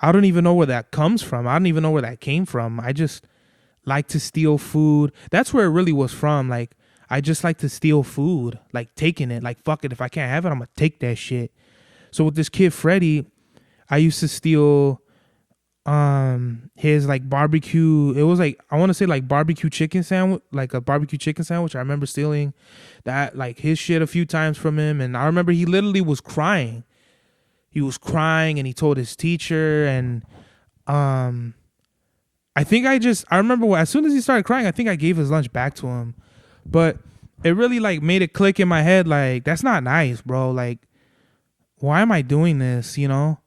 I don't even know where that comes from. I don't even know where that came from. I just like to steal food. That's where it really was from. Like, I just like to steal food, like taking it. Like, fuck it. If I can't have it, I'm going to take that shit. So with this kid, Freddie, I used to steal his like barbecue. It was like, I want to say like barbecue chicken sandwich, like a barbecue chicken sandwich. I remember stealing that, like his shit a few times from him. And I remember he literally was crying. He was crying and he told his teacher. And I remember as soon as he started crying, I think I gave his lunch back to him. But it really like made it click in my head. Like, that's not nice, bro. Like, why am I doing this? You know?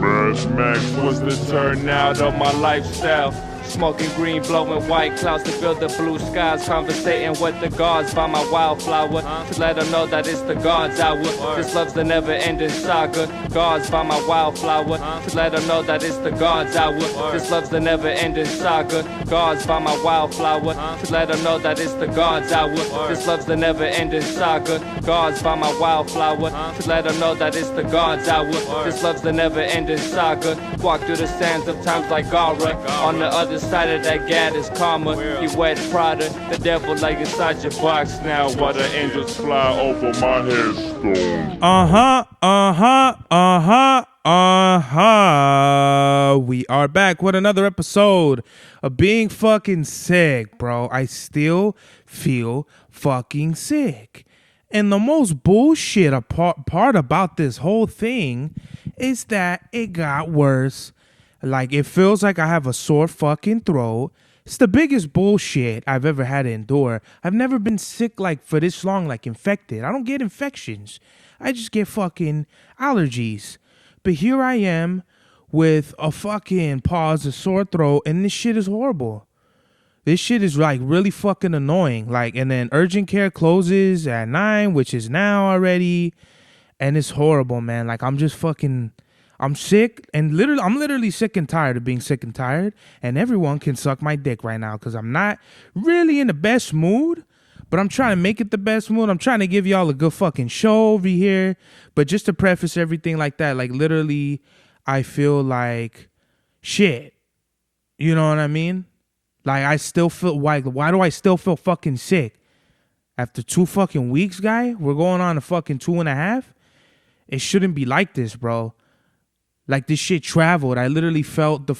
Mad Max was the turnout of my lifestyle. Smoking green, blowing white clouds to build the blue skies. Conversating with the gods by my wildflower to let them know that it's the God's hour. This love's the never-ending saga. Gods by my wildflower to let them know that it's the God's hour. This love's the never-ending saga. Gods by my wildflower to let them know that it's the God's hour. This love's the never-ending saga. Gods by my wildflower to let them know that it's the God's hour. This love's the never-ending saga. Walk through the sands of times like Gara. On the other side of that gad is karma. You wet Prada, the devil like inside your box now. While the angels fly over my headstone. We are back with another episode of Being Fucking Sick, bro. I still feel fucking sick. And the most bullshit part about this whole thing is that it got worse. Like, it feels like I have a sore fucking throat. It's the biggest bullshit I've ever had to endure. I've never been sick like for this long, like infected. I don't get infections. I just get fucking allergies. But here I am with a fucking a sore throat, and this shit is horrible. This shit is like really fucking annoying. Like, and then urgent care closes at 9, which is now already. And it's horrible, man. Like, I'm sick, and I'm literally sick and tired of being sick and tired, and everyone can suck my dick right now because I'm not really in the best mood, but I'm trying to make it the best mood. I'm trying to give y'all a good fucking show over here. But just to preface everything like that, like literally, I feel like shit. You know what I mean? Like, I still feel, why do I still feel fucking sick? After 2 fucking weeks, guy? We're going on a fucking 2.5? It shouldn't be like this, bro. Like, this shit traveled. I literally felt the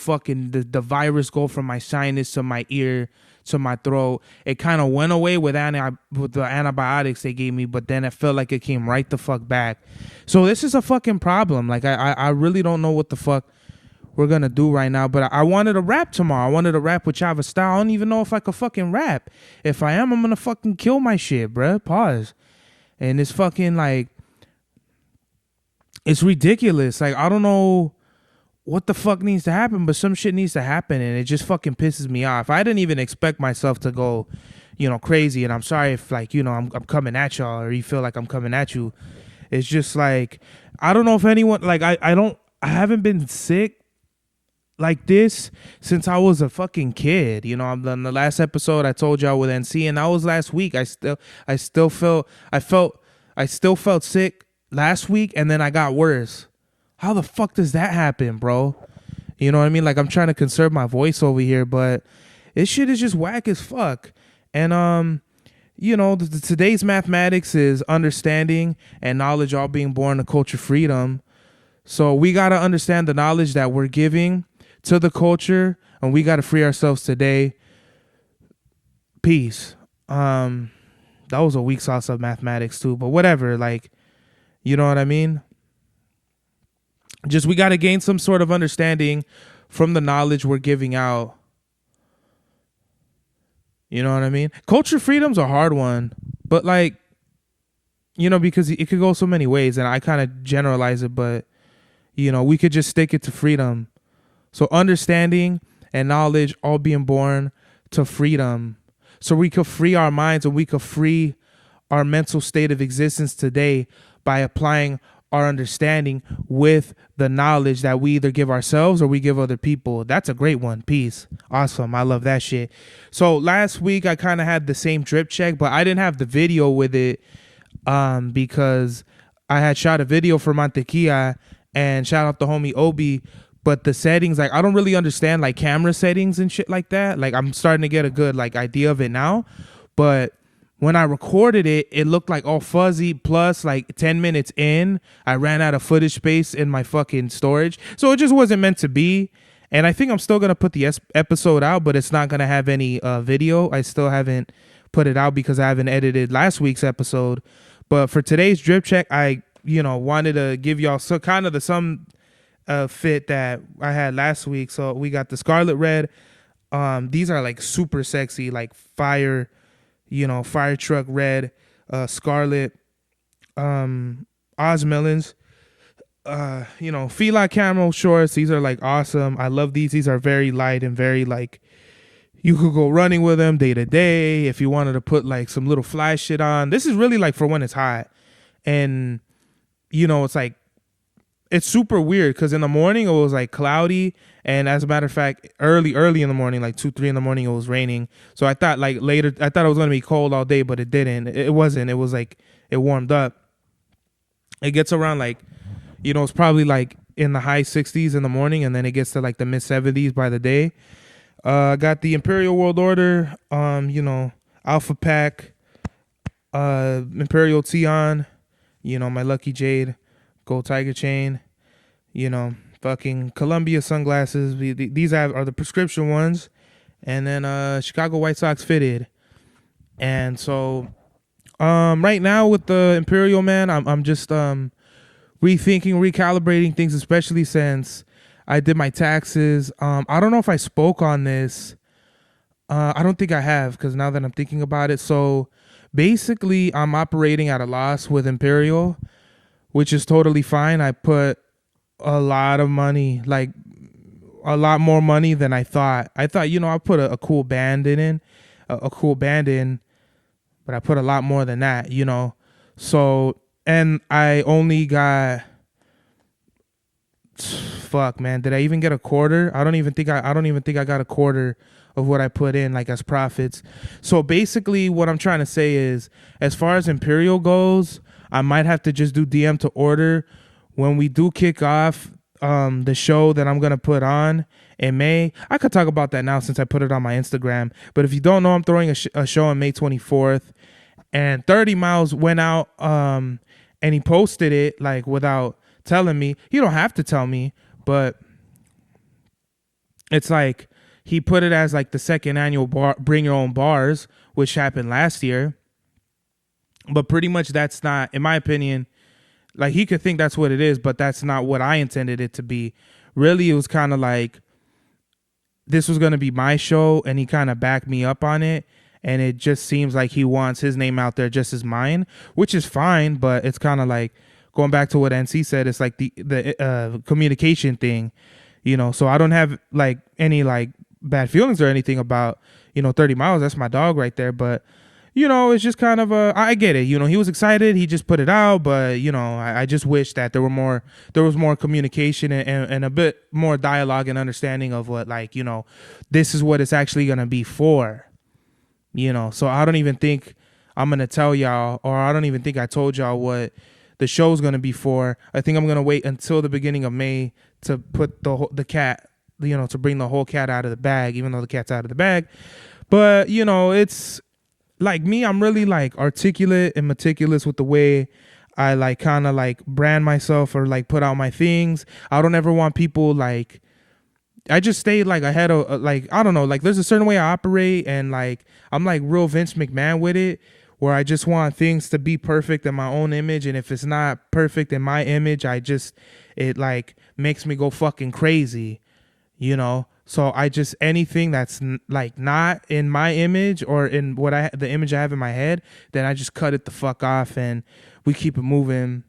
virus go from my sinus to my ear to my throat. It kind of went away with the antibiotics they gave me, but then it felt like it came right the fuck back. So this is a fucking problem. Like, I really don't know what the fuck we're gonna do right now, but I wanted to rap tomorrow. I wanted to rap with Chava Style. I don't even know if I could fucking rap. If I am, I'm gonna fucking kill my shit, bruh. Pause. And it's fucking like, it's ridiculous. Like, I don't know what the fuck needs to happen, but some shit needs to happen, and it just fucking pisses me off. I didn't even expect myself to go, crazy, and I'm sorry if, like, I'm coming at y'all, or you feel like I'm coming at you. It's just like, I don't know if anyone, like, I haven't been sick like this since I was a fucking kid. On the last episode I told y'all with NC, and that was last week. I still felt sick last week, and then I got worse. How the fuck does that happen, bro? You know what I mean? Like, I'm trying to conserve my voice over here, but this shit is just whack as fuck. And today's mathematics is understanding and knowledge all being born to culture freedom. So we got to understand the knowledge that we're giving to the culture, and we got to free ourselves today. Peace. That was a weak sauce of mathematics too, but whatever. Like, you know what I mean? Just, we got to gain some sort of understanding from the knowledge we're giving out. You know what I mean? Culture freedom's a hard one, but like, because it could go so many ways, and I kind of generalize it, but we could just stick it to freedom. So understanding and knowledge all being born to freedom. So we could free our minds, and we could free our mental state of existence today by applying our understanding with the knowledge that we either give ourselves or we give other people. That's a great one. Peace. Awesome. I love that shit. So last week I kind of had the same drip check, but I didn't have the video with it because I had shot a video for Mantequilla, And shout out the homie Obi. But the settings, like I don't really understand like camera settings and shit like that. Like I'm starting to get a good like idea of it now. But when I recorded it, it looked like all fuzzy. Plus, like 10 minutes in, I ran out of footage space in my fucking storage. So it just wasn't meant to be. And I think I'm still going to put the episode out, but it's not going to have any video. I still haven't put it out because I haven't edited last week's episode. But for today's drip check, I, wanted to give y'all kind of the some fit that I had last week. So we got the Scarlet Red. These are like super sexy, like fire, fire truck red, Scarlet, Oz Melons. Fila camel shorts. These are like awesome. I love these. These are very light and very like you could go running with them day to day if you wanted to put like some little fly shit on. This is really like for when it's hot. And it's like it's super weird because in the morning it was like cloudy, and as a matter of fact, early in the morning, like 2-3 in the morning, it was raining. So I thought like later, I thought it was gonna be cold all day, but it didn't. It wasn't. It was like it warmed up. It gets around like it's probably like in the high 60s in the morning, and then it gets to like the mid 70s by the day. Got the Imperial World Order, Alpha Pack, Imperial Tion, my Lucky Jade, Gold Tiger Chain, fucking Columbia sunglasses. These are the prescription ones, and then Chicago White Sox fitted. And so, right now with the Imperial, man, I'm just rethinking, recalibrating things, especially since I did my taxes. I don't know if I spoke on this. I don't think I have, because now that I'm thinking about it. So basically, I'm operating at a loss with Imperial, which is totally fine. I put a lot of money, like a lot more money than I thought. I thought, I put a cool band in, but I put a lot more than that, So, and I only got, fuck, man, did I even get a quarter? I don't even think I got a quarter of what I put in, like as profits. So basically what I'm trying to say is, as far as Imperial goes, I might have to just do DM to order when we do kick off the show that I'm gonna put on in May. I could talk about that now since I put it on my Instagram. But if you don't know, I'm throwing a show on May 24th, and 30 Miles went out and he posted it like without telling me. You don't have to tell me, but it's like he put it as like the second annual Bring Your Own Bars, which happened last year. But pretty much that's not, in my opinion, like he could think that's what it is, but that's not what I intended it to be. Really, it was kind of like this was going to be my show, and he kind of backed me up on it. And it just seems like he wants his name out there just as mine, which is fine. But it's kind of like going back to what NC said. It's like the communication thing, So I don't have like any like bad feelings or anything about 30 Miles. That's my dog right there. But it's just kind of I get it. He was excited. He just put it out. But I just wish that there was more communication and a bit more dialogue and understanding of what this is what it's actually gonna be for. So I don't even think I'm going to tell y'all, or I don't even think I told y'all what the show's going to be for. I think I'm going to wait until the beginning of May to put the cat, to bring the whole cat out of the bag, even though the cat's out of the bag. But, it's like me, I'm really like articulate and meticulous with the way I like kind of like brand myself or like put out my things. I don't ever want people like, I just stay like ahead of like, I don't know, like there's a certain way I operate, and like I'm like real Vince McMahon with it, where I just want things to be perfect in my own image, and if it's not perfect in my image, it like makes me go fucking crazy, So I just, anything that's like not in my image or in the image I have in my head, then I just cut it the fuck off and we keep it moving.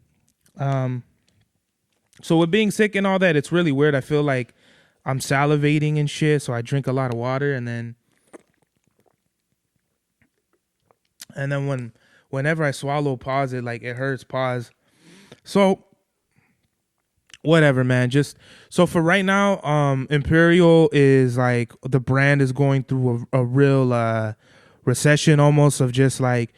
So with being sick and all that, it's really weird. I feel like I'm salivating and shit, so I drink a lot of water, and then whenever I swallow, pause, it hurts, pause. So whatever, man. Just so for right now, Imperial is like the brand is going through a real recession almost, of just like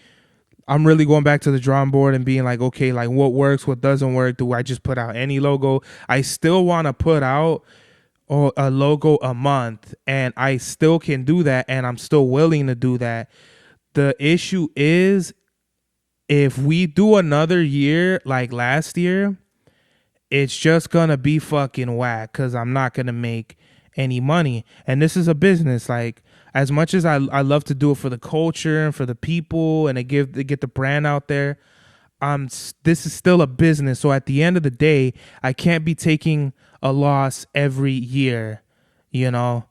I'm really going back to the drawing board and being like, okay, like what works, what doesn't work. Do I just put out any logo? I still want to put out a logo a month, and I still can do that, and I'm still willing to do that. The issue is if we do another year like last year, it's just gonna be fucking whack because I'm not gonna make any money. And this is a business. Like as much as I love to do it for the culture and for the people and to get the brand out there, this is still a business. So at the end of the day, I can't be taking a loss every year, you know.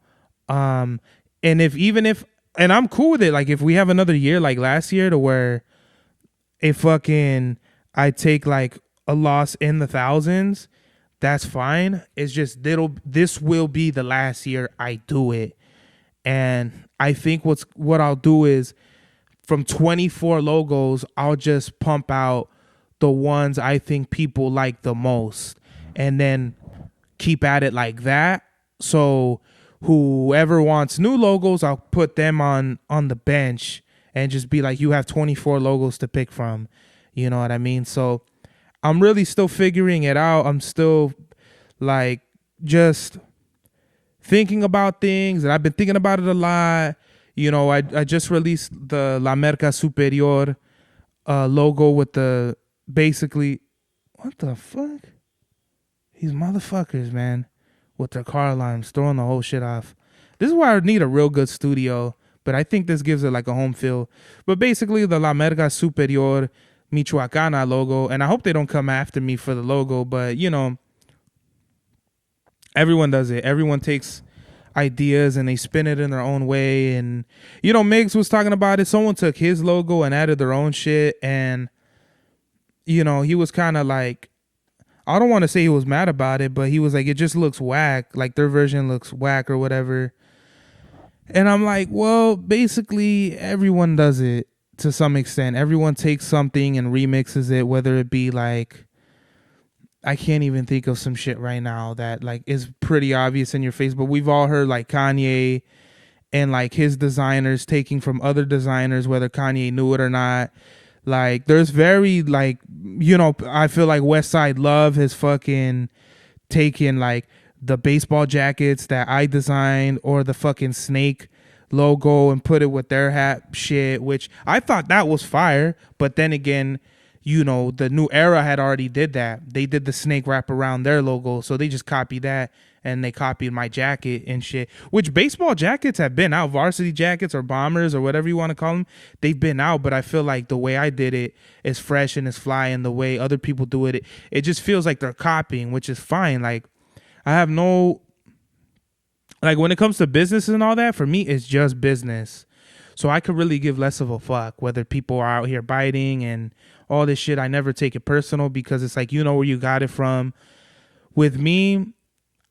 And if and I'm cool with it. Like if we have another year like last year to where I take like a loss in the thousands, that's fine. It's just this will be the last year I do it. And I think what I'll do is from 24 logos, I'll just pump out the ones I think people like the most and then keep at it like that. So whoever wants new logos, I'll put them on the bench and just be like, you have 24 logos to pick from. You know what I mean? So I'm really still figuring it out. I'm still like just thinking about things, and I've been thinking about it a lot. You know, I just released the La Merca Superior logo with the basically, what the fuck? These motherfuckers, man, with their car alarms throwing the whole shit off. This is why I need a real good studio, but I think this gives it like a home feel. But basically the La Merca Superior Michoacana logo, and I hope they don't come after me for the logo, but you know, everyone does it. Everyone takes ideas and they spin it in their own way. And you know, Migs was talking about it. Someone took his logo and added their own shit, and you know, he was kind of like, I don't want to say he was mad about it, but he was like, it just looks whack. Like their version looks whack or whatever. And I'm like, well, basically everyone does it to some extent. Everyone takes something and remixes it, whether it be like, I can't even think of some shit right now that like is pretty obvious in your face, but we've all heard like Kanye and like his designers taking from other designers, whether Kanye knew it or not. Like there's very like, you know, I feel like West Side Love has fucking taken like the baseball jackets that I designed or the fucking snake logo and put it with their hat shit, which I thought that was fire. But then again, you know, the New Era had already did that. They did the snake wrap around their logo, so they just copied that, and they copied my jacket and shit, which baseball jackets have been out. Varsity jackets or bombers or whatever you want to call them, they've been out, but I feel like the way I did it is fresh and is fly, and the way other people do it, it just feels like they're copying, which is fine. Like, I have no, like when it comes to business and all that, for me, it's just business. So I could really give less of a fuck whether people are out here biting and all this shit. I never take it personal because it's like, you know where you got it from. With me,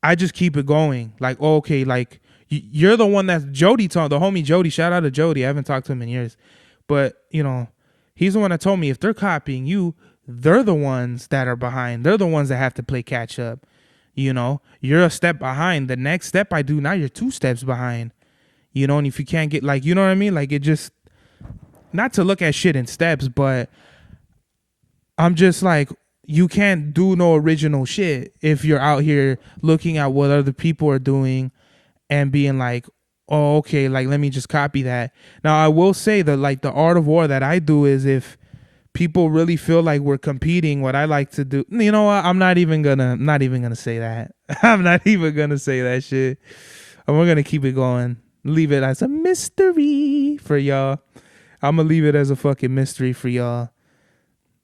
I just keep it going. Like, oh, okay, like you're the one that Jody told, the homie Jody, shout out to Jody. I haven't talked to him in years, but you know, he's the one that told me if they're copying you, they're the ones that are behind. They're the ones that have to play catch up. You know, you're a step behind. The next step I do now, you're 2 steps behind. You know, and if you can't get like, you know what I mean? Like it just, not to look at shit in steps, but I'm just like, you can't do no original shit if you're out here looking at what other people are doing and being like, oh, okay, like let me just copy that. Now I will say that like the art of war that I do is if people really feel like we're competing, what I like to do, you know what? I'm not even gonna say that. I'm not even gonna say that shit. And we're gonna keep it going. Leave it as a mystery for y'all. I'm gonna leave it as a fucking mystery for y'all.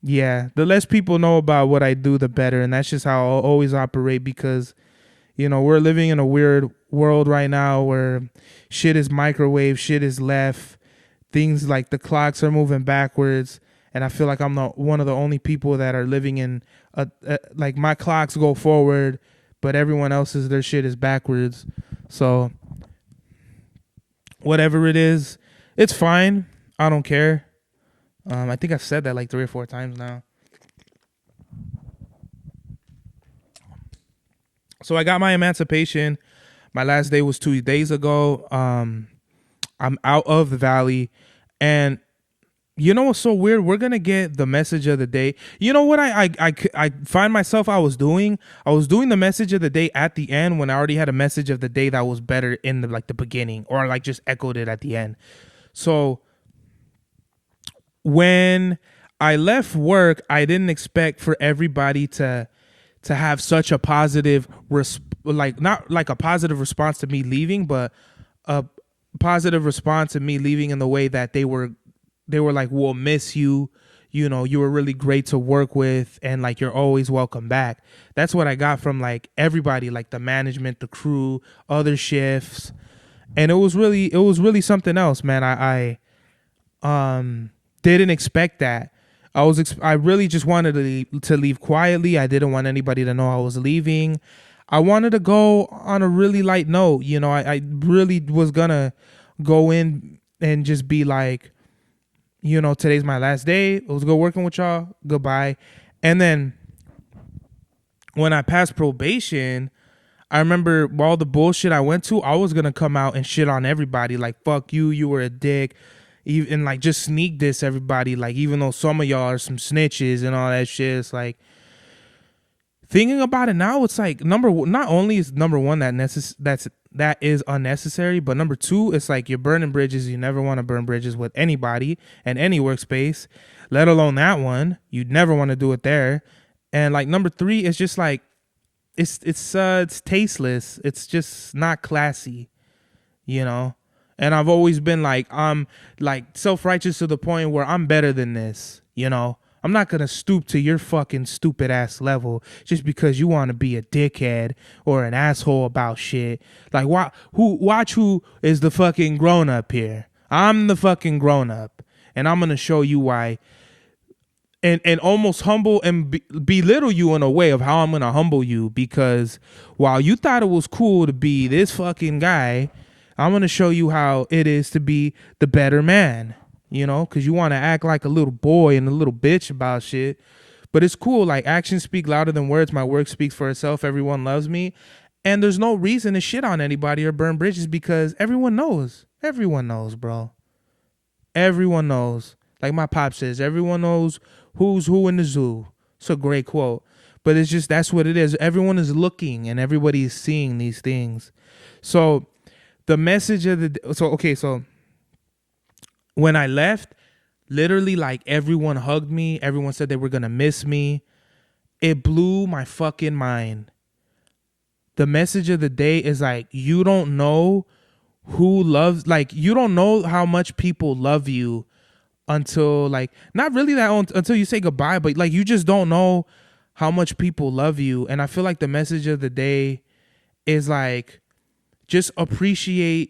Yeah, the less people know about what I do, the better. And that's just how I'll always operate because, you know, we're living in a weird world right now where shit is microwave, shit is left. Things like the clocks are moving backwards. And I feel like I'm one of the only people that are living in, like my clocks go forward, but everyone else's, their shit is backwards. So whatever it is, it's fine. I don't care. I think I've said that like 3 or 4 times now. So I got my emancipation. My last day was 2 days ago. I'm out of the valley, and You know what's so weird? We're gonna get the message of the day. You know what I find myself I was doing? I was doing the message of the day at the end when I already had a message of the day that was better in the like the beginning, or like just echoed it at the end. So when I left work, I didn't expect for everybody to have such a positive like not like a positive response to me leaving, but a positive response to me leaving in the way that they were like, we'll miss you. You know, you were really great to work with, and like you're always welcome back. That's what I got from like everybody, like the management, the crew, other shifts. And it was really something else, man. I didn't expect that. I really just wanted to leave quietly. I didn't want anybody to know I was leaving. I wanted to go on a really light note. You know, I really was gonna go in and just be like, you know, today's my last day. It was good working with y'all. Goodbye. And then when I passed probation, I remember all the bullshit I went to, I was gonna come out and shit on everybody. Like, fuck you, you were a dick. And like just sneak diss everybody. Like, even though some of y'all are some snitches and all that shit, it's like, thinking about it now, it's like not only is number one that is unnecessary, but number two, it's like you're burning bridges. You never want to burn bridges with anybody and any workspace, let alone that one. You'd never want to do it there. And like number three, it's just like it's tasteless. It's just not classy, you know. And I've always been like, I'm like self-righteous to the point where I'm better than this, you know. I'm not gonna stoop to your fucking stupid ass level just because you want to be a dickhead or an asshole about shit. Like, watch who is the fucking grown up here. I'm the fucking grown up, and I'm gonna show you why. And almost humble and belittle you in a way of how I'm gonna humble you, because while you thought it was cool to be this fucking guy, I'm gonna show you how it is to be the better man. You know, because you want to act like a little boy and a little bitch about shit. But it's cool. Like, actions speak louder than words. My work speaks for itself. Everyone loves me. And there's no reason to shit on anybody or burn bridges, because everyone knows. Everyone knows, bro. Everyone knows. Like my pop says, everyone knows who's who in the zoo. It's a great quote. But it's just, that's what it is. Everyone is looking and everybody is seeing these things. So the message of the, so when I left, literally like everyone hugged me. Everyone said they were going to miss me. It blew my fucking mind. The message of the day is like, you don't know who loves, like, you don't know how much people love you until like, not really until you say goodbye, but like, you just don't know how much people love you. And I feel like the message of the day is like, just appreciate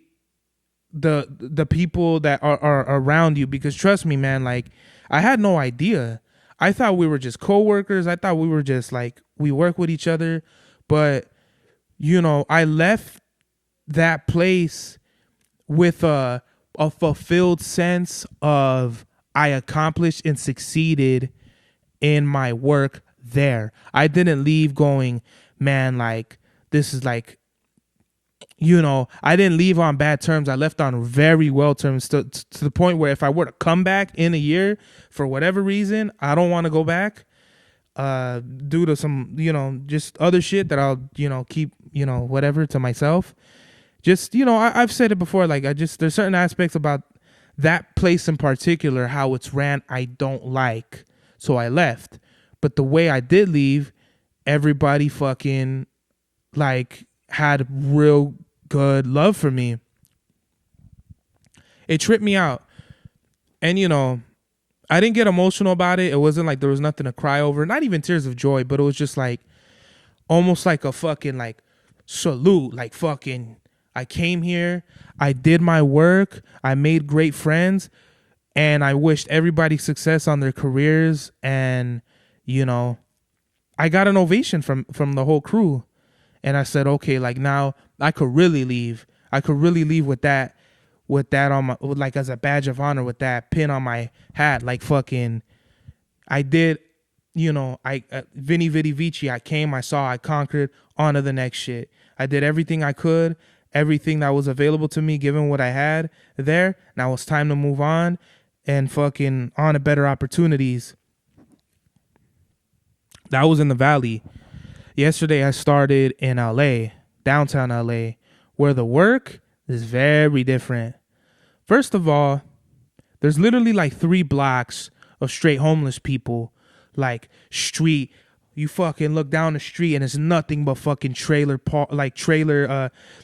the people that are around you, because trust me, man, like, I had no idea. I thought we were just co-workers. I thought we were just like, we work with each other. But you know, I left that place with a fulfilled sense of I accomplished and succeeded in my work there. I didn't leave going, man, like, this is like, you know, I didn't leave on bad terms. I left on very well terms, to the point where if I were to come back in a year for whatever reason, I don't want to go back due to some, you know, just other shit that I'll, you know, keep, you know, whatever to myself. Just, you know, I've said it before, like, there's certain aspects about that place in particular, how it's ran, I don't like. So I left. But the way I did leave, everybody fucking like had real good love for me. It tripped me out. And you know, I didn't get emotional about it. It wasn't like there was nothing to cry over, not even tears of joy, but it was just like almost like a fucking like salute, like fucking, I came here, I did my work, I made great friends, and I wished everybody success on their careers. And you know, I got an ovation from the whole crew. And I said, okay, like now I could really leave. I could really leave with that on my, like, as a badge of honor, with that pin on my hat. Like, fucking, I did, you know, Vini Vidi Vici, I came, I saw, I conquered, on to the next shit. I did everything I could, everything that was available to me, given what I had there. Now it's time to move on. and fucking on to better opportunities. That was in the valley. Yesterday I started in LA, downtown LA, where the work is very different. First of all, there's literally like 3 blocks of straight homeless people, like street. You fucking look down the street and it's nothing but fucking like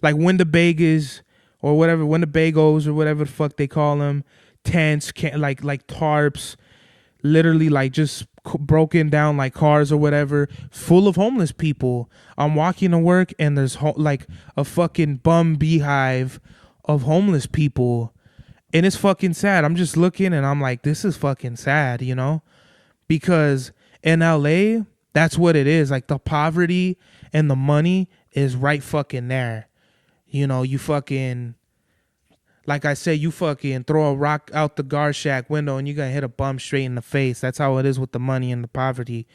Winnebagoes or whatever, Winnebagos or whatever the fuck they call them, tents, like tarps, literally like just broken down like cars or whatever, full of homeless people. I'm walking to work and there's like a fucking bum beehive of homeless people, and it's fucking sad. I'm just looking and I'm like, this is fucking sad, you know, because in LA, that's what it is. Like the poverty and the money is right fucking there. You know, you fucking, like I said, you fucking throw a rock out the guard shack window and you're going to hit a bum straight in the face. That's how it is with the money and the poverty.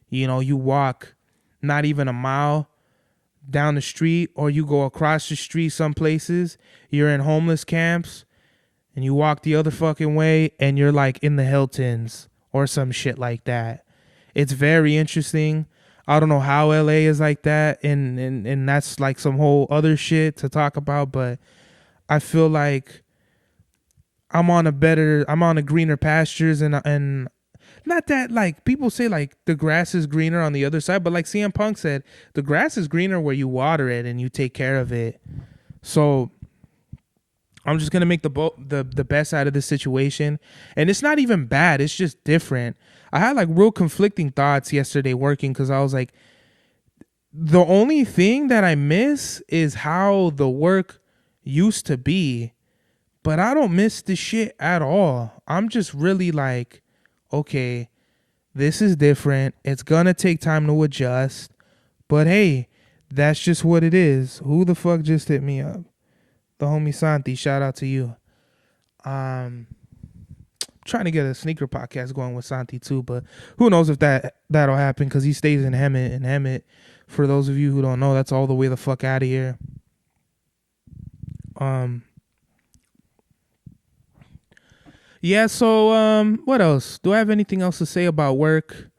You know, you walk not even a mile down the street, or you go across the street some places, you're in homeless camps, and you walk the other fucking way and you're like in the Hiltons or some shit like that. It's very interesting. I don't know how LA is like that, and that's like some whole other shit to talk about, but I feel like I'm on a greener pastures, and not that, like, people say like the grass is greener on the other side, but like CM Punk said, the grass is greener where you water it and you take care of it. So I'm just gonna make the best out of this situation, and it's not even bad. It's just different. I had like real conflicting thoughts yesterday working, because I was like, the only thing that I miss is how the work used to be, but I don't miss the shit at all. I'm just really like, okay, this is different. It's gonna take time to adjust, but hey, that's just what it is. Who the fuck just hit me up? The homie Santi, shout out to you. Trying to get a sneaker podcast going with Santi too, but who knows if that'll happen, because he stays in Hemet, and Hemet, for those of you who don't know, that's all the way the fuck out of here. Yeah, so what else? Do I have anything else to say about work?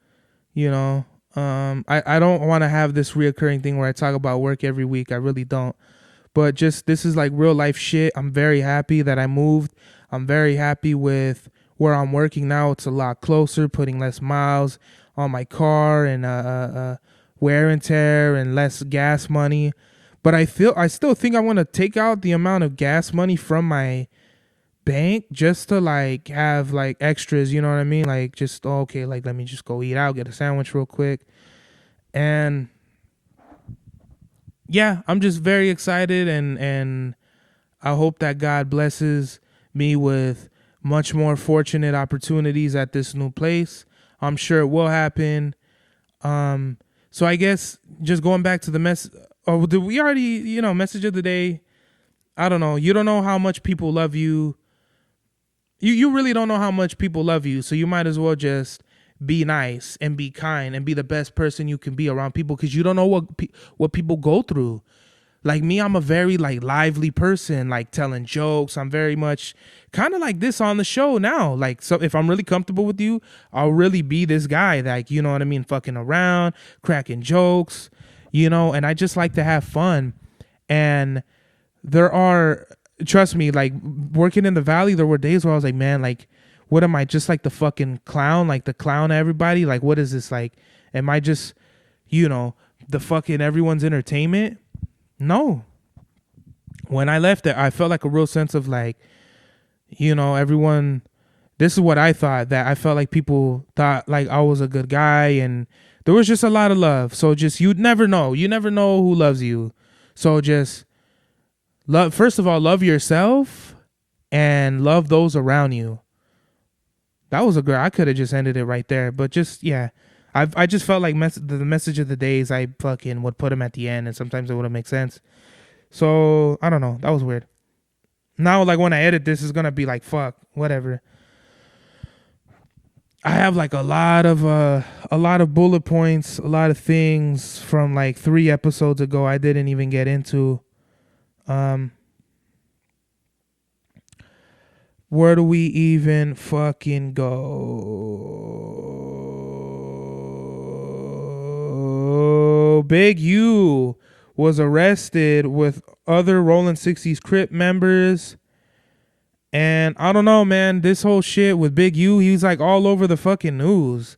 You know, I don't want to have this reoccurring thing where I talk about work every week. I really don't. But just, this is like real life shit. I'm very happy that I moved. I'm very happy with where I'm working now. It's a lot closer, putting less miles on my car, and wear and tear, and less gas money. But I still think I want to take out the amount of gas money from my bank just to like have like extras, you know what I mean? Like, just, okay, like, let me just go eat out, get a sandwich real quick. And yeah, I'm just very excited, and I hope that God blesses me with much more fortunate opportunities at this new place. I'm sure it will happen. So I guess just going back to the did we already, message of the day? I don't know. You don't know how much people love you. You really don't know how much people love you, so you might as well just be nice and be kind and be the best person you can be around people, because you don't know what people go through. Like me, I'm a very like lively person, like telling jokes. I'm very much kind of like this on the show now. Like, so if I'm really comfortable with you, I'll really be this guy, like, you know what I mean, fucking around, cracking jokes, and I just like to have fun. And trust me, like, working in the valley, there were days where I was like, man, like, what am I, just like the fucking clown, like the clown of everybody? Like, what is this? Like, am I just, the fucking everyone's entertainment? No. When I left there, I felt like a real sense of like, everyone, this is what I thought, that I felt like people thought like I was a good guy, and there was just a lot of love. So just, you never know who loves you. So just first of all, love yourself and love those around you. That was I could have just ended it right there, but just, yeah. I just felt like the message of the days, I fucking would put them at the end, and sometimes it wouldn't make sense. So I don't know. That was weird. Now, like, when I edit this, it's gonna be like, fuck, whatever. I have like a lot of bullet points, a lot of things from like 3 episodes ago I didn't even get into. where do we even fucking go? Big U was arrested with other Rolling 60s Crip members. And I don't know, man, this whole shit with Big U, he's like all over the fucking news.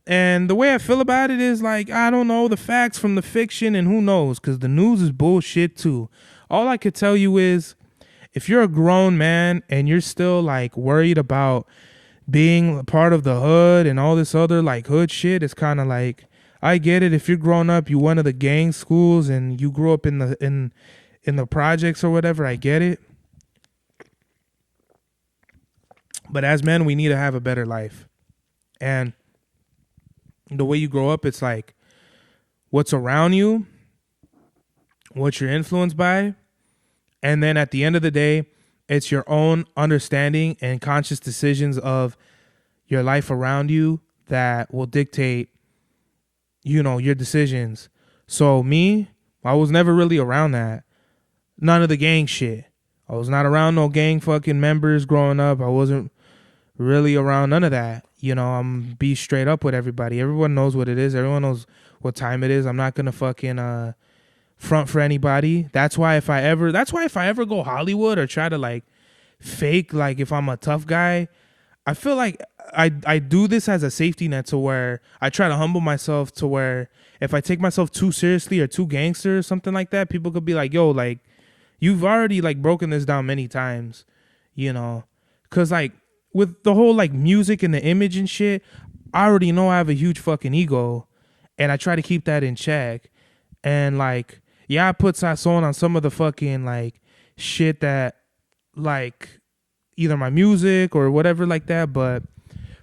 And the way I feel about it is like, I don't know the facts from the fiction, and who knows, because the news is bullshit too. All I could tell you is, if you're a grown man and you're still like worried about being a part of the hood and all this other like hood shit, it's kind of like, I get it. If you're grown up, you went to the gang schools and you grew up in the projects or whatever, I get it. But as men, we need to have a better life. And the way you grow up, it's like what's around you, what you're influenced by, and then at the end of the day, it's your own understanding and conscious decisions of your life around you that will dictate, you know, your decisions. So me, I was never really around that. None of the gang shit. I was not around no gang fucking members growing up. I wasn't really around none of that. You know, I'm be straight up with everybody. Everyone knows what it is. Everyone knows what time it is. I'm not gonna fucking front for anybody. That's why if I ever go Hollywood or try to like fake like if I'm a tough guy, I feel like I do this as a safety net to where I try to humble myself to where if I take myself too seriously or too gangster or something like that, people could be like, yo, like you've already like broken this down many times, you know, because like with the whole like music and the image and shit, I already know I have a huge fucking ego and I try to keep that in check. And like, yeah, I put Sazon on some of the fucking like shit that like either my music or whatever like that. But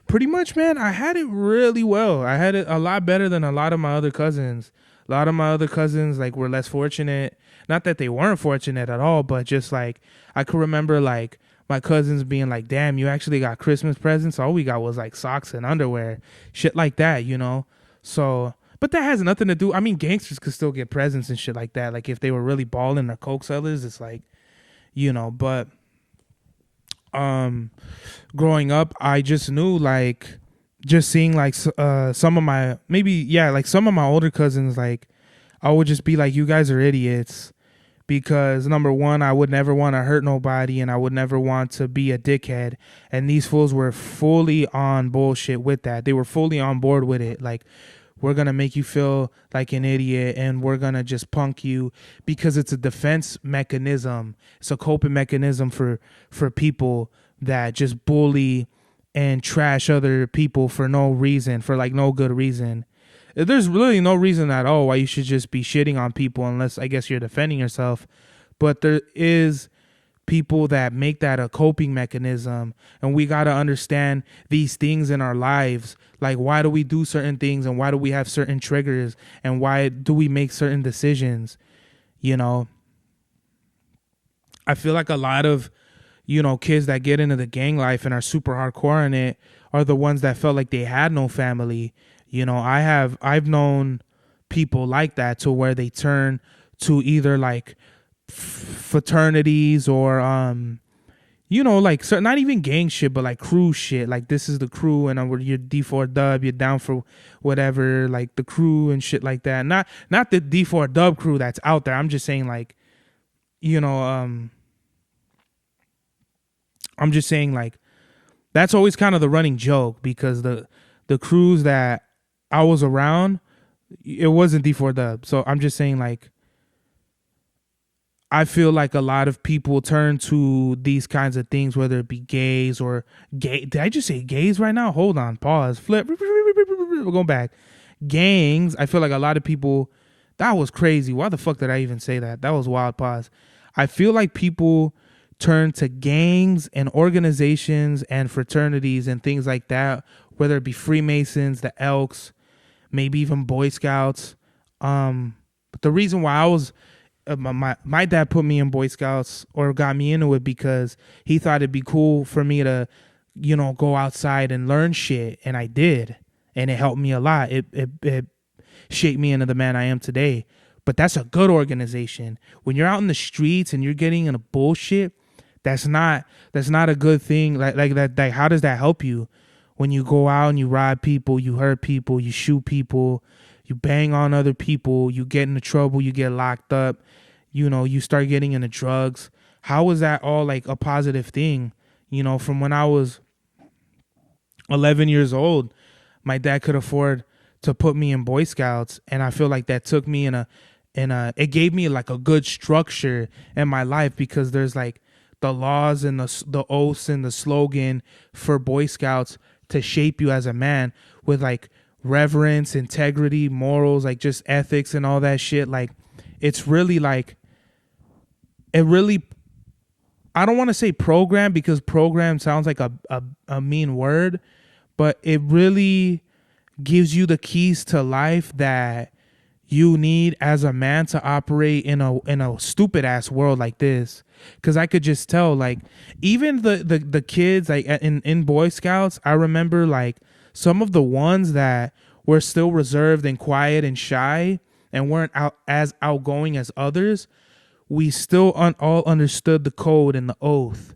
pretty much, man, I had it really well. I had it a lot better than a lot of my other cousins. A lot of my other cousins like were less fortunate. Not that they weren't fortunate at all, but just like I could remember like my cousins being like, damn, you actually got Christmas presents. All we got was like socks and underwear, shit like that, you know? So, but that has nothing to do. I mean, gangsters could still get presents and shit like that. Like if they were really balling or coke sellers, it's like, you know, but growing up, I just knew like just seeing like some of my, maybe, yeah, like some of my older cousins, like I would just be like, you guys are idiots. Because number one, I would never want to hurt nobody and I would never want to be a dickhead. And these fools were fully on bullshit with that. They were fully on board with it. Like, we're going to make you feel like an idiot and we're going to just punk you because it's a defense mechanism. It's a coping mechanism for people that just bully and trash other people for no reason, for like no good reason. There's really no reason at all why you should just be shitting on people unless I guess you're defending yourself. But there is people that make that a coping mechanism, and we got to understand these things in our lives. Like, why do we do certain things and why do we have certain triggers and why do we make certain decisions? You know, I feel like a lot of, you know, kids that get into the gang life and are super hardcore in it are the ones that felt like they had no family. You know, I've known people like that to where they turn to either like fraternities or you know, like so not even gang shit, but like crew shit. Like this is the crew, and you're D4 Dub, you're down for whatever, like the crew and shit like that. Not the D4 Dub crew that's out there. I'm just saying like, you know, I'm just saying like that's always kind of the running joke because the crews that I was around, it wasn't D4 Dub. So I'm just saying like, I feel like a lot of people turn to these kinds of things, whether it be gays or gay. Did I just say gays right now? Hold on, pause, flip. We're going back. Gangs. I feel like a lot of people, that was crazy. Why the fuck did I even say that? That was wild, pause. I feel like people turn to gangs and organizations and fraternities and things like that, whether it be Freemasons, the Elks, maybe even Boy Scouts. But the reason why I was, my dad put me in Boy Scouts or got me into it because he thought it'd be cool for me to, you know, go outside and learn shit. And I did. And it helped me a lot. It shaped me into the man I am today. But that's a good organization. When you're out in the streets and you're getting into bullshit, That's not a good thing. Like that. Like, how does that help you when you go out and you rob people, you hurt people, you shoot people, you bang on other people, you get into trouble, you get locked up, you start getting into drugs. How is that all like a positive thing? From when I was 11 years old, my dad could afford to put me in Boy Scouts, and I feel like that took me it gave me like a good structure in my life, because there's like the laws and the oaths and the slogan for Boy Scouts to shape you as a man, with like reverence, integrity, morals, like just ethics and all that shit. Like, it's really like, it really, I don't want to say program, because program sounds like a mean word, but it really gives you the keys to life that you need as a man to operate in a stupid ass world like this. Because I could just tell, like, even the kids like in Boy Scouts, I remember like some of the ones that were still reserved and quiet and shy and weren't as outgoing as others. We still all understood the code and the oath.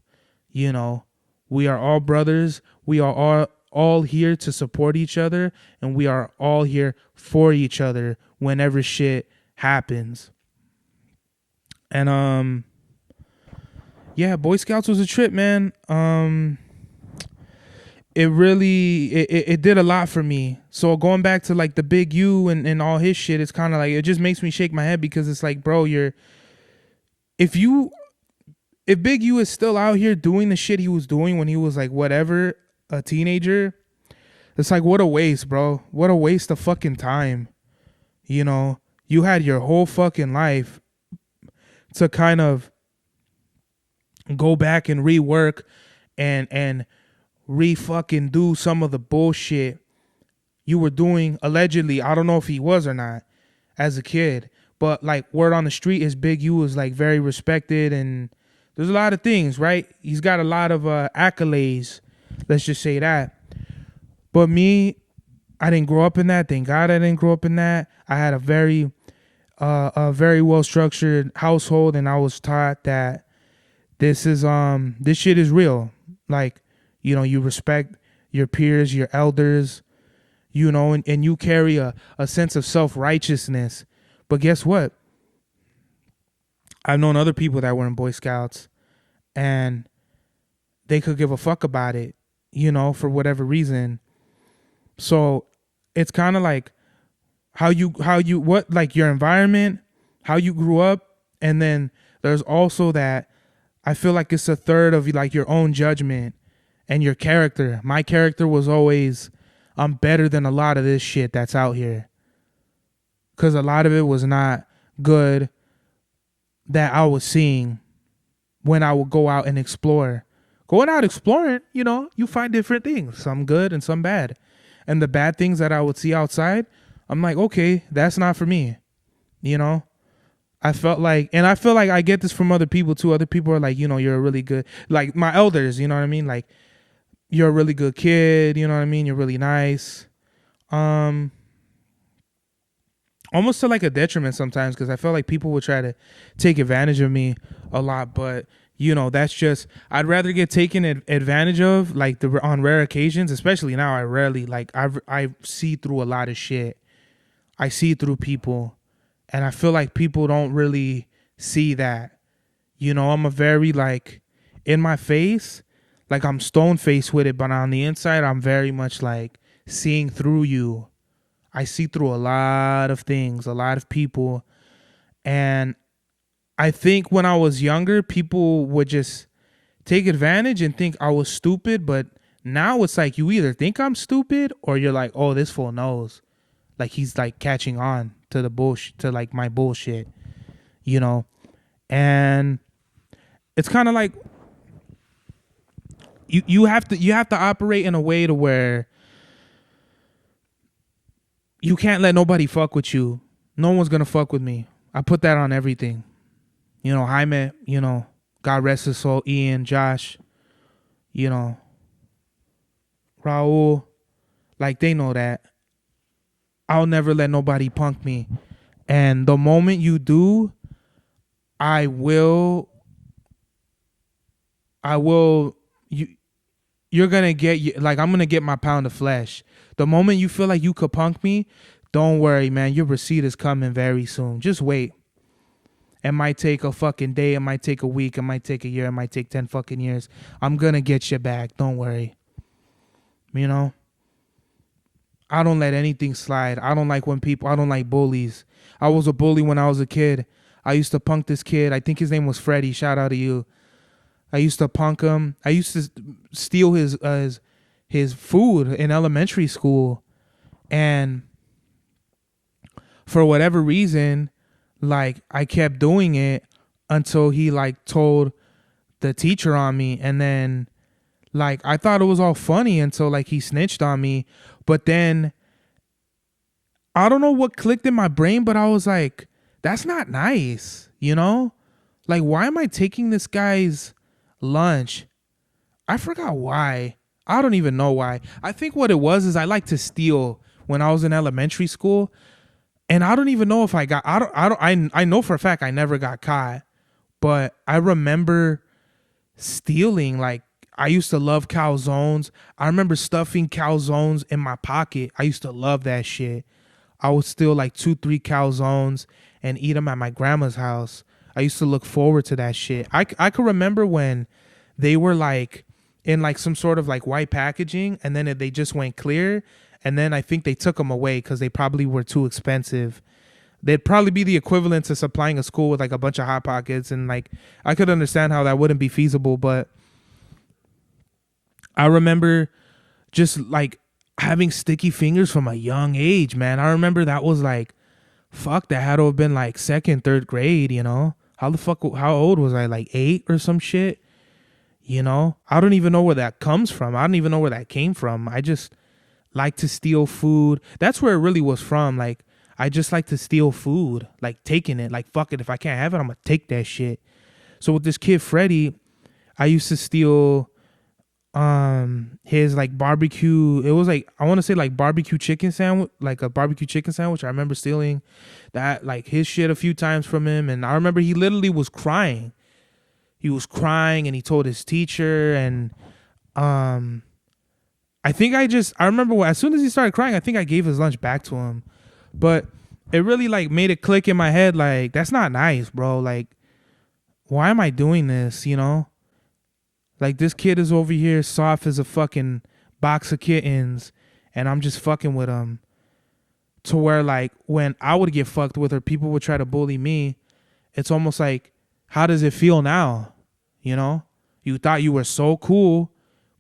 We are all brothers. We are all here to support each other, and we are all here for each other whenever shit happens. And yeah, Boy Scouts was a trip, man. It really it did a lot for me. So going back to like the Big U and all his shit, it's kind of like, it just makes me shake my head, because it's like, bro, if Big U is still out here doing the shit he was doing when he was like whatever, a teenager, it's like, what a waste, bro. What a waste of fucking time. You had your whole fucking life to kind of go back and rework and re-fucking do some of the bullshit you were doing allegedly. I don't know if he was or not as a kid, but like, word on the street is Big U is like very respected, and there's a lot of things, right? He's got a lot of accolades, let's just say that. But me, I didn't grow up in that. Thank God I didn't grow up in that. I had a very well structured household, and I was taught that this shit is real. Like, you respect your peers, your elders, and you carry a sense of self-righteousness. But guess what? I've known other people that were in Boy Scouts, and they could give a fuck about it, for whatever reason. So it's kind of like like your environment, how you grew up. And then there's also that, I feel like it's a third of like your own judgment and your character. My character was always, I'm better than a lot of this shit that's out here. Cause a lot of it was not good that I was seeing when I would go out and explore. Going out exploring, you find different things, some good and some bad. And the bad things that I would see outside, I'm like, okay, that's not for me. I felt like, and I feel like I get this from other people too. Other people are like, you're a really good, like my elders, you know what I mean? Like, you're a really good kid, you know what I mean? You're really nice. Almost to like a detriment sometimes, because I felt like people would try to take advantage of me a lot. But that's just, I'd rather get taken advantage of like on rare occasions, especially now. I rarely, like, I see through a lot of shit. I see through people, and I feel like people don't really see that. I'm a very like in my face, like I'm stone faced with it, but on the inside, I'm very much like seeing through you. I see through a lot of things, a lot of people. And I think when I was younger, people would just take advantage and think I was stupid. But now it's like, you either think I'm stupid or you're like, oh, this fool knows. Like, he's like catching on to the bullshit, to like my bullshit, and it's kind of like you have to operate in a way to where you can't let nobody fuck with you. No one's gonna fuck with me. I put that on everything. Jaime, God rest his soul, Ian, Josh, Raul, like, they know that. I'll never let nobody punk me. And the moment you do, I will I will. You're gonna get like I'm gonna get my pound of flesh. The moment you feel like you could punk me, don't worry, man. Your receipt is coming very soon. Just wait. It might take a fucking day. It might take a week. It might take a year. It might take 10 fucking years. I'm gonna get you back. Don't worry. You know. I don't let anything slide. I don't like bullies. I was a bully when I was a kid. I used to punk this kid. I think his name was Freddie. Shout out to you. I used to punk him. I used to steal his food in elementary school. And for whatever reason, like I kept doing it until he like told the teacher on me. And then like I thought it was all funny until like he snitched on me. But then I don't know what clicked in my brain, but I was like, that's not nice, you know? Like, why am I taking this guy's lunch? I forgot why. I don't even know why. I think what it was is I like to steal when I was in elementary school. And I don't even know if I know for a fact I never got caught. But I remember stealing, like, I used to love calzones. I remember stuffing calzones in my pocket. I used to love that shit. I would steal like 2-3 calzones and eat them at my grandma's house. I used to look forward to that shit. I could remember when they were like in like some sort of like white packaging and then they just went clear. And then I think they took them away because they probably were too expensive. They'd probably be the equivalent to supplying a school with like a bunch of Hot Pockets. And like I could understand how that wouldn't be feasible, but I remember just like having sticky fingers from a young age, man. I remember that was like, fuck, that had to have been like second, third grade, you know? How old was I? Like 8 or some shit? You know? I don't even know where that comes from. I don't even know where that came from. I just like to steal food. That's where it really was from. Like, I just like to steal food. Like, taking it. Like, fuck it. If I can't have it, I'm gonna take that shit. So with this kid, Freddie, I used to steal his like barbecue. It was like I want to say like barbecue chicken sandwich, like a barbecue chicken sandwich. I remember stealing that, like his shit a few times from him, and I remember he literally was crying. He was crying, and he told his teacher, and I think I remember as soon as he started crying, I think I gave his lunch back to him, but it really like made it click in my head, like that's not nice, bro. Like, why am I doing this? You know. Like, this kid is over here soft as a fucking box of kittens, and I'm just fucking with him. To where, like, when I would get fucked with or people would try to bully me, it's almost like, how does it feel now? You know? You thought you were so cool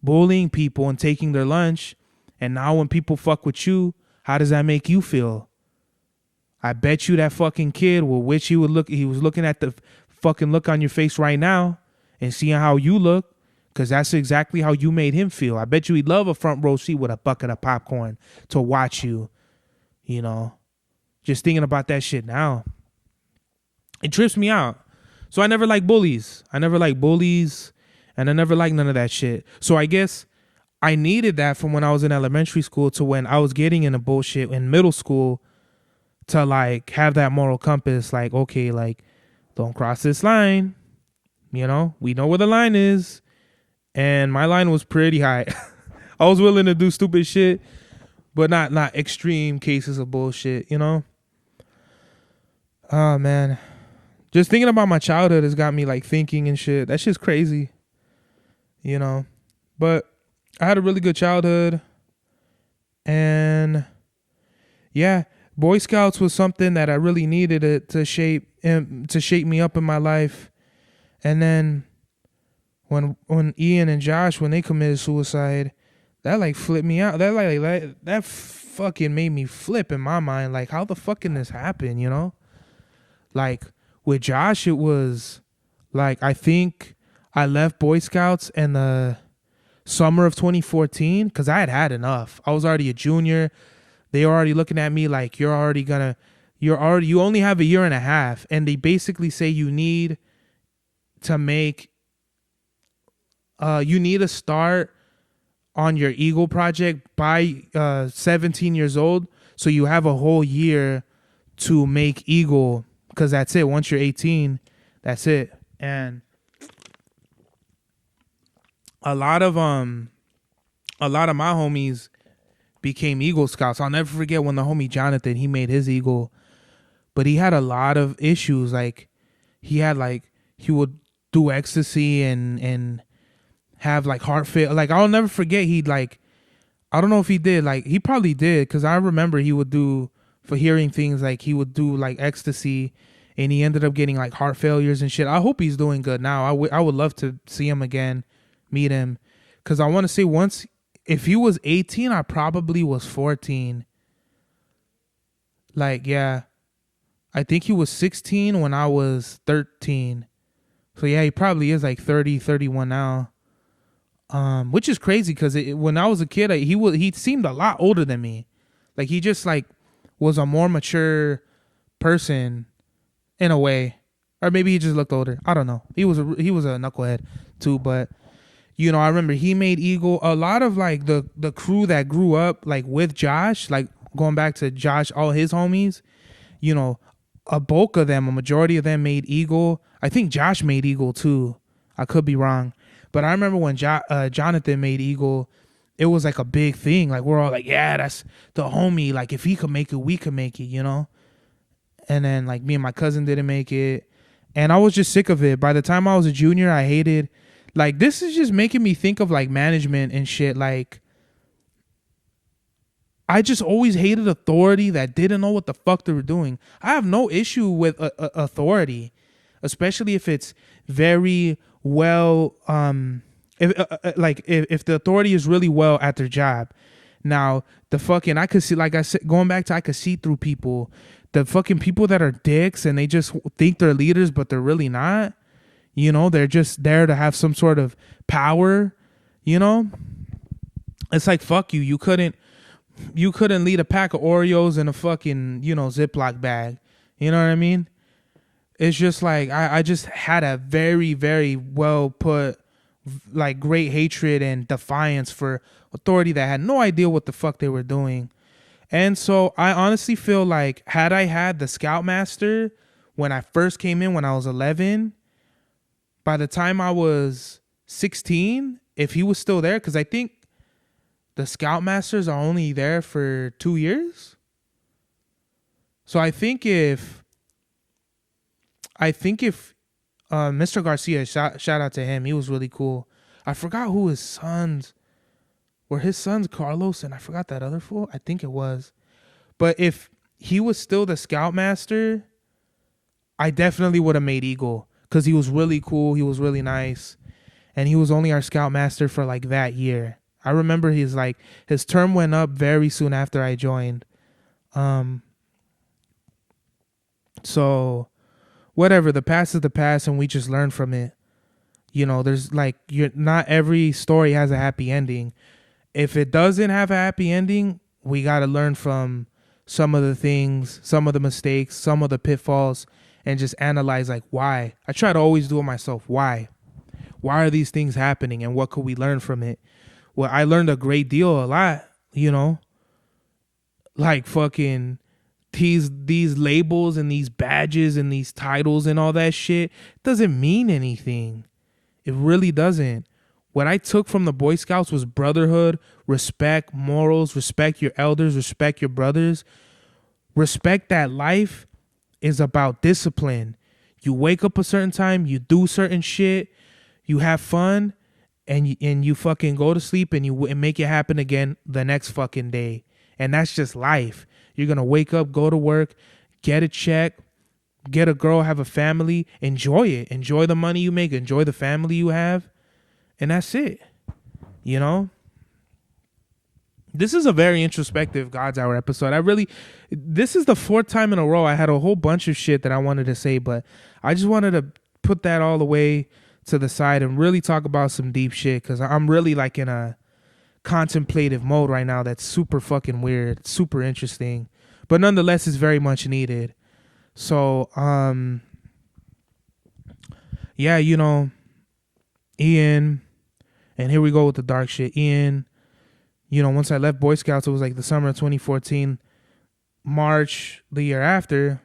bullying people and taking their lunch, and now when people fuck with you, how does that make you feel? I bet you that fucking kid will wish he was looking at the fucking look on your face right now and seeing how you look. Because that's exactly how you made him feel. I bet you he'd love a front row seat with a bucket of popcorn to watch you, you know. Just thinking about that shit now. It trips me out. So I never liked bullies. And I never liked none of that shit. So I guess I needed that from when I was in elementary school to when I was getting into bullshit in middle school to like have that moral compass. Like, okay, like don't cross this line. You know, we know where the line is. And my line was pretty high. I was willing to do stupid shit, but not extreme cases of bullshit, you know? Oh, man. Just thinking about my childhood has got me, like, thinking and shit. That shit's crazy, you know? But I had a really good childhood. And, yeah, Boy Scouts was something that I really needed it to shape me up in my life. And then when Ian and Josh, when they committed suicide, that like flipped me out. That fucking made me flip in my mind. Like, how the fuck can this happen, you know? Like, with Josh, it was like, I think I left Boy Scouts in the summer of 2014 because I had enough. I was already a junior. They were already looking at me like, you only have a year and a half. And they basically say you need to start on your Eagle project by 17 years old. So you have a whole year to make Eagle because that's it. Once you're 18, that's it. And a lot of a lot of my homies became Eagle Scouts. I'll never forget when the homie Jonathan, he made his Eagle, but he had a lot of issues. Like he would do ecstasy and have like heart fail. Like I'll never forget. He'd like, I don't know if he did. Like he probably did, because I remember he would do, for hearing things, like he would do like ecstasy, and he ended up getting like heart failures and shit. I hope he's doing good now. I would love to see him again, meet him, because I want to say once, if he was 18, I probably was 14. Like, yeah, I think he was 16 when I was 13. So yeah, he probably is like 30, 31 now. Which is crazy, because when I was a kid, he seemed a lot older than me. Like he just like was a more mature person in a way, or maybe he just looked older. I don't know. He was a knucklehead too, but I remember he made Eagle. A lot of like the crew that grew up like with Josh, like going back to Josh, all his homies, a bulk of them, a majority of them made Eagle. I think Josh made Eagle too. I could be wrong. But I remember when Jonathan made Eagle, it was like a big thing. Like we're all like, yeah, that's the homie. Like if he could make it, we could make it, And then like me and my cousin didn't make it. And I was just sick of it. By the time I was a junior, I hated, like, this is just making me think of like management and shit. Like I just always hated authority that didn't know what the fuck they were doing. I have no issue with authority, especially if it's very well, if the authority is really well at their job. Now I could see, like I said, going back to, I could see through people, the fucking people that are dicks and they just think they're leaders but they're really not. They're just there to have some sort of power. It's like, fuck you. You couldn't lead a pack of Oreos in a fucking Ziploc bag. You know what I mean? It's just like I just had a very, very well put, like, great hatred and defiance for authority that had no idea what the fuck they were doing. And so I honestly feel like, had I had the Scoutmaster when I first came in when I was 11, by the time I was 16, if he was still there, because I think the Scoutmasters are only there for 2 years. So I think if Mr. Garcia, shout out to him, he was really cool. I forgot who his sons were. His sons Carlos, and I forgot that other fool. I think it was. But if he was still the Scoutmaster, I definitely would have made Eagle, because he was really cool. He was really nice, and he was only our Scoutmaster for like that year. I remember his term went up very soon after I joined. So whatever, the past is the past, and we just learn from it. There's like, not every story has a happy ending. If it doesn't have a happy ending, we got to learn from some of the things, some of the mistakes, some of the pitfalls, and just analyze, like, why. I try to always do it myself. Why are these things happening, and what could we learn from it? Well, I learned a great deal, a lot, like fucking these labels and these badges and these titles and all that shit doesn't mean anything. It really doesn't. What I took from the Boy Scouts was brotherhood, respect, morals, respect your elders, respect your brothers. Respect that life is about discipline. You wake up a certain time, you do certain shit, you have fun, and you fucking go to sleep, and you make it happen again the next fucking day. And that's just life. You're going to wake up, go to work, get a check, get a girl, have a family, enjoy it. Enjoy the money you make, enjoy the family you have. And that's it. This is a very introspective God's Hour episode. This is the 4th time in a row. I had a whole bunch of shit that I wanted to say, but I just wanted to put that all the way to the side and really talk about some deep shit, because I'm really like in a contemplative mode right now that's super fucking weird, super interesting, but nonetheless it's very much needed. So yeah, Ian, and here we go with the dark shit. Ian, once I left Boy Scouts, it was like the summer of 2014. March the year after,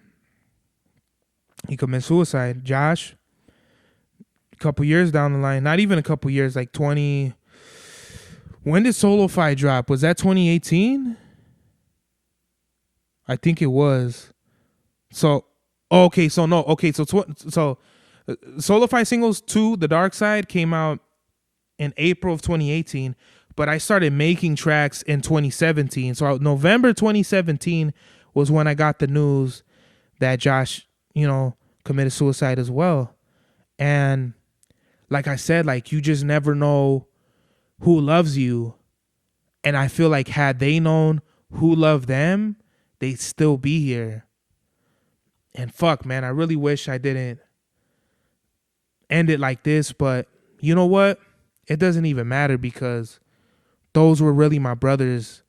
he committed suicide. Josh a couple years down the line, not even a couple years, like 20. When did Solo-Fi drop? Was that 2018? I think it was. So, okay, so no, okay, so Solo-Fi Singles 2, The Dark Side, came out in April of 2018, but I started making tracks in 2017. So November 2017 was when I got the news that Josh, committed suicide as well. And like I said, like, you just never know who loves you. And I feel like had they known who loved them, they'd still be here. And fuck, man, I really wish I didn't end it like this, but you know what? It doesn't even matter because those were really my brothers.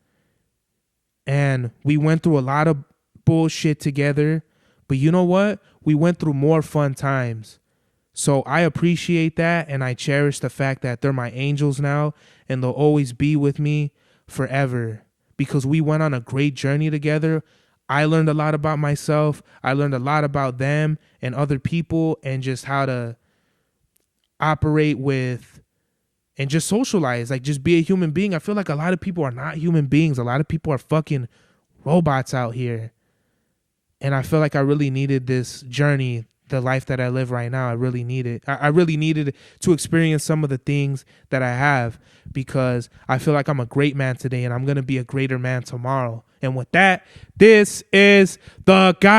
And we went through a lot of bullshit together, but you know what? We went through more fun times. So I appreciate that, and I cherish the fact that they're my angels now, and they'll always be with me forever because we went on a great journey together. I learned a lot about myself. I learned a lot about them and other people and just how to operate with and just socialize, like just be a human being. I feel like a lot of people are not human beings. A lot of people are fucking robots out here. And I feel like I really needed this journey, the life that I live right now. I really needed to experience some of the things that I have because I feel like I'm a great man today and I'm going to be a greater man tomorrow. And with that, this is the God's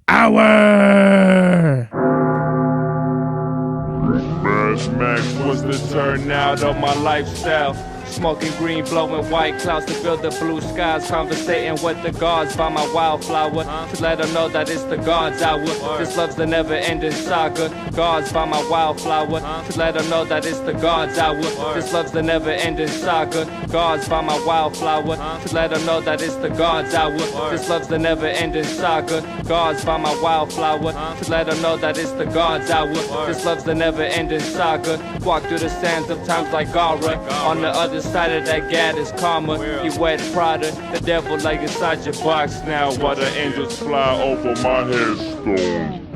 Hour. Birds Max was the turnout of my lifestyle. Smoking green, blowing white clouds to build the blue skies. Conversating with the gods by my wildflower to let them know that it's the God's hour. This love's the never-ending saga. Gods by my wildflower to let them know that it's the God's hour. This love's the never-ending saga. Gods by my wildflower to let them know that it's the God's hour. This love's the never-ending saga. Gods by my wildflower to let them know that it's the God's hour. This love's the never-ending saga. Walk through the sands of times like Gara. On the other side of that gad is karma. You wet Prada, the devil lay inside your box now while the angels fly over my headstone.